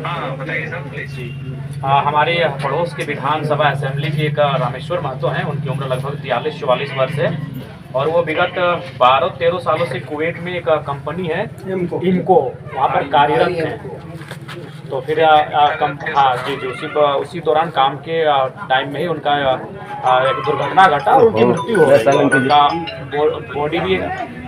हाँ बताइए sir please. जी। हमारे पड़ोस के विधानसभा असेंबली के एक रामेश्वर महतो हैं, उनकी उम्र लगभग 43-44 वर्ष है और वो विगत 12-13 सालों से कुवैत में एक कंपनी है इमको वहाँ पर कार्यरत हैं। तो फिर थे हाँ सर। जी जी, उसी दौरान काम के टाइम में ही उनका एक दुर्घटना घटा और उनकी मृत्यु हो गई और उनका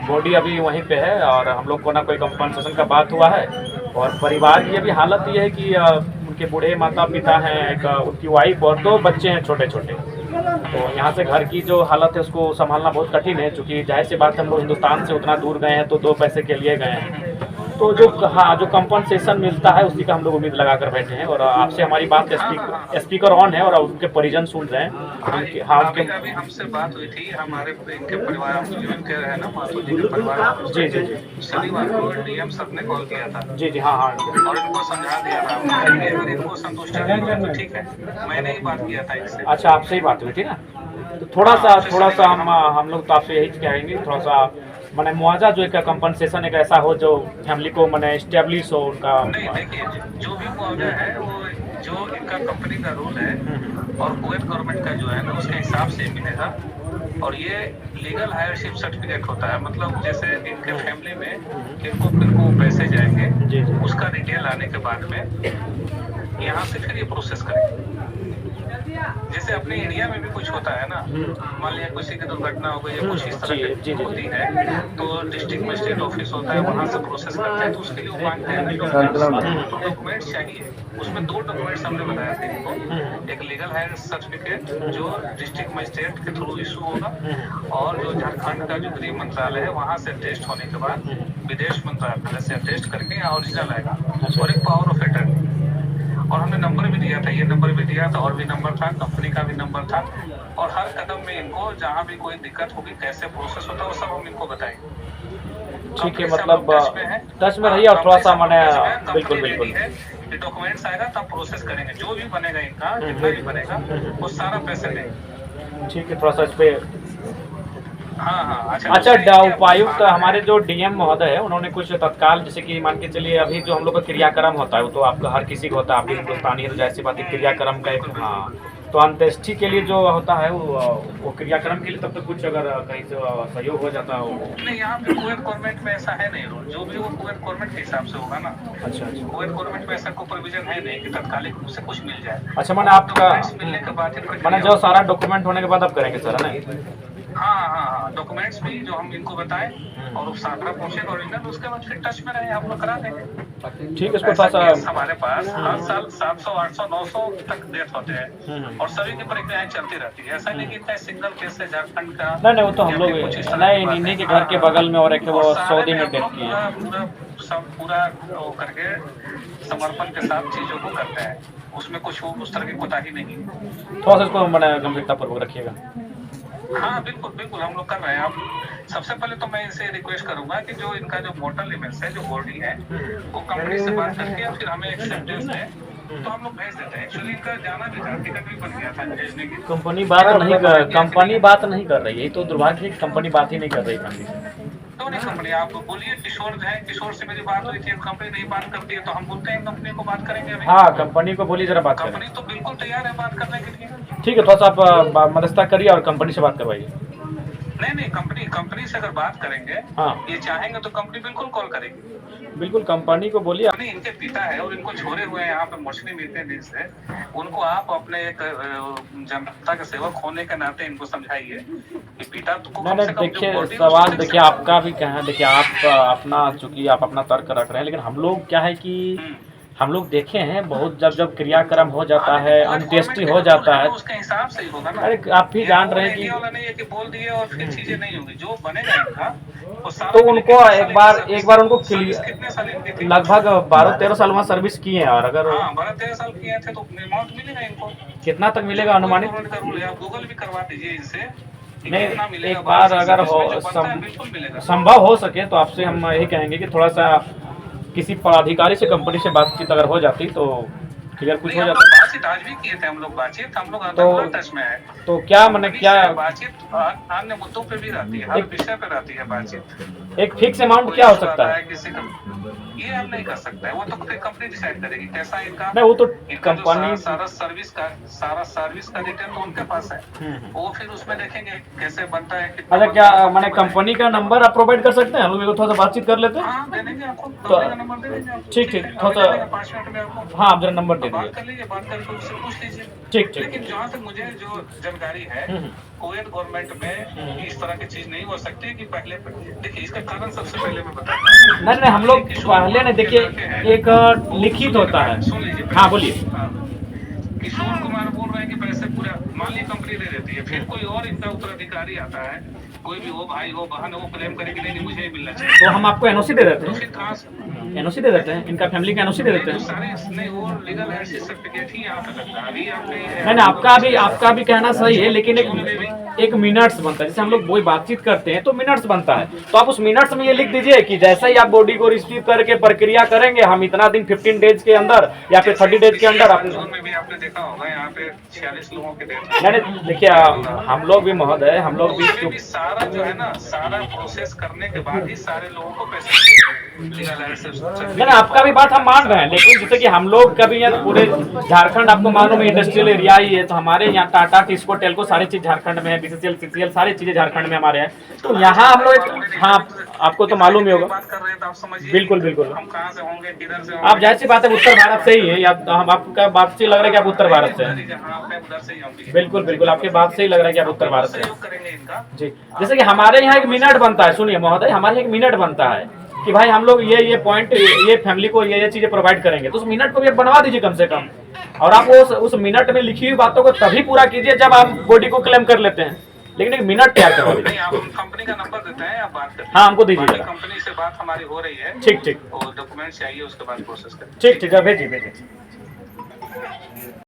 बॉडी अभी वहीं पे है और हम लोग को ना कोई कंपनसेशन का बात हुआ है। और परिवार की अभी हालत ये है कि उनके बूढ़े माता पिता हैं, एक उनकी वाइफ और 2 बच्चे हैं छोटे छोटे। तो यहाँ से घर की जो हालत है उसको संभालना बहुत कठिन है, क्योंकि जाहिर सी बात है हम लोग हिंदुस्तान से उतना दूर गए हैं तो 2 पैसे के लिए गए हैं। तो जो हाँ जो कंपनसेशन मिलता है उसी का हम लोग उम्मीद लगा कर बैठे हैं। और आपसे हमारी बात स्पीकर ऑन है और उनके परिजन सुन रहे हैं। उनके हाँ उनके अभी हमसे बात हुई थी हमारे इनके परिवार के है ना महतो जी के परिवार। जी जी जी शनिवार को डीएम सर ने कॉल किया था जी जी हाँ हाँ और इनको समझा दिया था। अगर इनको संतुष्टि नहीं हुई तो ठीक है, मैंने ही बात किया था इनसे। अच्छा, आपसे ही बात हुई थी ना। तो थोड़ा सा हम लोग तो आपसे यही कहेंगे, थोड़ा सा मैंने मुआवजा जो एक कंपनसेशन एक ऐसा हो जो फैमिली को मैंने इस्टेब्लिश हो उनका। नहीं देखिए, जो भी मुआवजा है वो जो इनका कंपनी का रूल है और कुवैत गवर्नमेंट का जो है ना उसके हिसाब से मिलेगा। और ये लीगल हायरशिप सर्टिफिकेट होता है, मतलब जैसे इनके फैमिली में किनको पैसे जाएंगे जी जी उसका डिटेल आने के बाद में यहाँ से फिर ये प्रोसेस करेंगे। जैसे अपने एरिया में भी कुछ होता है ना, मान लिया किसी की दुर्घटना हो गई या कुछ इस तरह की होती है तो डिस्ट्रिक्ट मजिस्ट्रेट ऑफिस होता है, वहाँ से प्रोसेस करते हैं। तो उसके लिए वो मांगते हैं डॉक्यूमेंट्स चाहिए। उसमें 2 डॉक्यूमेंट्स हमने बताया थे इनको, एक लीगल हायर सर्टिफिकेट जो डिस्ट्रिक्ट मजिस्ट्रेट के थ्रू इशू होगा और जो झारखंड का जो गृह मंत्रालय है वहाँ से टेस्ट होने के बाद विदेश मंत्रालय से टेस्ट करके यहाँ ओरिजिनल आएगा और एक पावर ऑफ अटर्नी। और हमने नंबर भी दिया था, ये नंबर भी दिया था और भी नंबर था, कंपनी का भी नंबर था। और हर कदम में इनको जहाँ भी कोई दिक्कत होगी कैसे प्रोसेस होता है वो सब हम इनको बताएंगे। ठीक है, मतलब टच में रहिए और थोड़ा सा मैंने बिल्कुल बिल्कुल डॉक्यूमेंट्स आएगा तब प्रोसेस करेंगे। जो भी बनेगा इनका जितना भी बनेगा वो सारा पैसे देंगे। ठीक है, थोड़ा सा इस पे हाँ अच्छा उपायुक्त हमारे जो डीएम महोदय है उन्होंने कुछ तत्काल, जैसे कि मान के चलिए अभी जो हम लोग का क्रियाक्रम होता है वो तो आपका हर किसी को होता है, आप भी हिंदुस्तानी है तो जाहिर सी बात है क्रियाक्रम का एक हाँ। तो अंत्येष्टि के लिए जो होता है वो क्रियाक्रम के लिए तब तक कुछ अगर कहीं से सहयोग हो जाता है नहीं, यहाँ पे कुवैत गवर्नमेंट में ऐसा है नहीं रूल, जो भी वो कुवैत गवर्नमेंट के हिसाब से होगा ना। अच्छा अच्छा कुवैत गवर्नमेंट में ऐसा कोई प्रोविजन है नहीं कि तत्कालिक उससे कुछ मिल जाए। अच्छा, मैंने आपका मिलने के बाद मैंने जो सारा डॉक्यूमेंट होने के बाद आप करेंगे सर, है ना? हाँ डॉक्यूमेंट्स भी जो हम इनको बताएं और वो सारा पूछेगा ओरिजिनल, उसके बाद फिर टच में रहे हम लोग करा देंगे। ठीक है, इसको थोड़ा सा हमारे पास हर साल 700, 800, 900 तक डेथ होते हैं और सभी की प्रक्रियाएं चलती रहती है। ऐसा नहीं कि इतना सिंगल केस है झारखंड का। नहीं वो तो हम लोग नहीं इन्हीं के घर के बगल में और एक वो सऊदी में डेथ किए हैं। पूरा वो करके समर्पण के साथ चीजों को करते हैं, उसमें कुछ उस तरह की कोताही नहीं। थोड़ा सा इसको मैंने गंभीरता पूर्वक रखिएगा। हाँ बिल्कुल हम लोग कर रहे हैं। अब सबसे पहले तो मैं इनसे रिक्वेस्ट करूंगा कि जो इनका जो मोटर इमेज है, जो बॉडी है, वो कंपनी से बात करके फिर हमें एक्सेप्टेंस है तो हम लोग भेज देते हैं। एक्चुअली इनका जाना भी था, टिकट भी बन गया था भेजने की। कंपनी बात नहीं कर रही है, तो दुर्भाग्य है कि कंपनी बात ही नहीं कर रही फैमिली। तो नहीं कंपनी, आप बोलिए किशोर है, किशोर से मेरी बात हुई थी, कंपनी नहीं बात करती है तो हम बोलते हैं कंपनी को बात करेंगे अभी। हाँ, कंपनी को बोलिए जरा बात करें। कंपनी तो बिल्कुल तैयार है बात करने के लिए। ठीक है, थोड़ा सा आप मदद करिए और कंपनी से बात करवाइए। नहीं कंपनी से अगर बात करेंगे, हाँ ये चाहेंगे तो कंपनी बिल्कुल कॉल करेगी। बिल्कुल कंपनी को बोलिए। इनके पिता है और इनको छोड़े हुए हैं यहाँ पे मछली मिलते दिन से। उनको आप अपने एक जनता के सेवक होने के नाते इनको समझाइए कि पिता तो नहीं देखिए, सवाल देखिए आपका भी क्या है, देखिए आप अपना चूंकि आप अपना तर्क रख रहे हैं, लेकिन हम लोग क्या है कि हम लोग देखे हैं बहुत जब क्रियाक्रम हो जाता है, अंत्येष्टि हो जाता है, उसके हिसाब से ही होगा ना। अरे आप भी जान रहे हैं कि नहीं है कि बोल दिए और फिर चीजें नहीं होगी। जो बनेगा इनका तो उनको एक बार उनको लगभग 12-13 साल वहाँ सर्विस किए हैं और अगर 12-13 साल किए थे तो अमाउंट मिलेगा इनको। कितना तक मिलेगा अनुमानित? आप गूगल भी करवा दीजिए इनसे। नहीं, एक बार अगर हो संभव हो सके तो आपसे हम यही कहेंगे कि थोड़ा सा किसी पदाधिकारी से कंपनी से बातचीत अगर हो जाती तो क्लियर कुछ हो जाता। बातचीत आज भी किए थे हम लोग, बातचीत हम लोग टच में है। तो क्या मैंने क्या बातचीत अन्य मुद्दों पे भी रहती है, हर विषय पे रहती है बातचीत। एक फिक्स अमाउंट क्या हो सकता है? किसी का ये आप नहीं कर सकते हैं, वो तो फिर कंपनी डिसाइड करेगी कैसा इनका। नहीं वो तो इनका जो कंपनी सारा सर्विस का डिटेल तो उनके पास है, वो फिर उसमें देखेंगे कैसे बनता है। अच्छा क्या मैंने कंपनी का नंबर आप प्रोवाइड कर सकते हैं, हम लोग थोड़ा सा बातचीत कर लेते हैं। हाँ दे देंगे आपको, कंपनी का नंबर दे देंगे आपको। ठीक ठीक, अभी थोड़ा दे देंगे सा 5 मिनट में आपको। हाँ आप जरा नंबर दे बात दीजिए। कर लीजिए, बात करके उससे पूछ लीजिए। ठीक ठीक। लेकिन जहाँ तक मुझे जो जानकारी है, कुवैत गवर्नमेंट में इस तरह की चीज नहीं हो सकती कि पहले देखिए इसका कारण सबसे पहले मैं बताता हूँ। नहीं नहीं हम लोग पहले ने देखिए एक लिखित होता है। सुन लीजिए। हाँ बोलिए। किशोर कुमार बोल रहे हैं कि पैसे पूरा मान ली कंपनी दे देती है, फिर कोई और इनका उत्तराधिकारी आता है, कोई भी हो भाई हो बहन हो, क्लेम करे कि नहीं मुझे ही मिलना चाहिए, तो हम आपको एनओसी दे देते तो हैं। फिर कहाँ से एनओसी दे देते हैं, इनका फैमिली का एनओसी दे देते हैं। सारे नहीं वो लीगल ऐसी सर्टिफिकेट ही यहाँ पे लगता है। अभी आपने नहीं नहीं आपका भी कहना सही है, लेकिन एक मिनट्स बनता है। जैसे हम लोग वही बातचीत करते हैं तो मिनट्स बनता है, तो आप उस मिनट्स में ये लिख दीजिए कि जैसे ही आप बॉडी को रिसीव करके प्रक्रिया करेंगे हम इतना दिन 15 डेज के अंदर या फिर 30 डेज के अंदर आप। में भी आपने देखा होगा यहाँ पे 46 लोगों के डेथ। नहीं देखिए हम लोग भी महोदय हम लोग भी सारा जो है ना सारा प्रोसेस करने के बाद ही सारे लोगों को पैसे नहीं आपका भी बात हम मान रहे हैं, लेकिन जैसे कि हम लोग कभी यहाँ पूरे झारखंड आपको मालूम है इंडस्ट्रियल एरिया ही है, तो हमारे यहाँ टाटा टिस्को टेल्को सारी चीज झारखंड में है, बीसीसीएल सीसीएल सारी चीजें झारखंड में हमारे हैं। तो यहाँ हम लोग हाँ आपको तो मालूम ही होगा। बात कर रहे हैं तो आप समझिए बिल्कुल बिल्कुल। हम कहाँ से होंगे किधर से आप जाहिर सी बात है उत्तर भारत से ही है, या हम आपका बात से लग रहा है कि आप उत्तर भारत से हैं। बिल्कुल बिल्कुल आपके बात से ही लग रहा है कि आप उत्तर भारत से हैं जी। जैसे कि हमारे यहाँ एक मिनट बनता है, सुनिए महोदय हमारे यहाँ एक मिनट बनता है कि भाई हम लोग ये पॉइंट ये फैमिली को ये चीजें प्रोवाइड करेंगे, तो उस मिनट को भी आप बनवा दीजिए कम से कम। और आप उस मिनट में लिखी हुई बातों को तभी पूरा कीजिए जब आप बॉडी को क्लेम कर लेते हैं, लेकिन एक मिनट तैयार करवा दीजिए। आप कंपनी का नंबर देते हैं, आप बात करते हैं। हाँ हमको दीजिए। कंपनी से बात हमारी हो रही है। ठीक ठीक और डॉक्यूमेंट चाहिए उसके बाद प्रोसेस करें। ठीक ठीक है भेजिए भेजिए।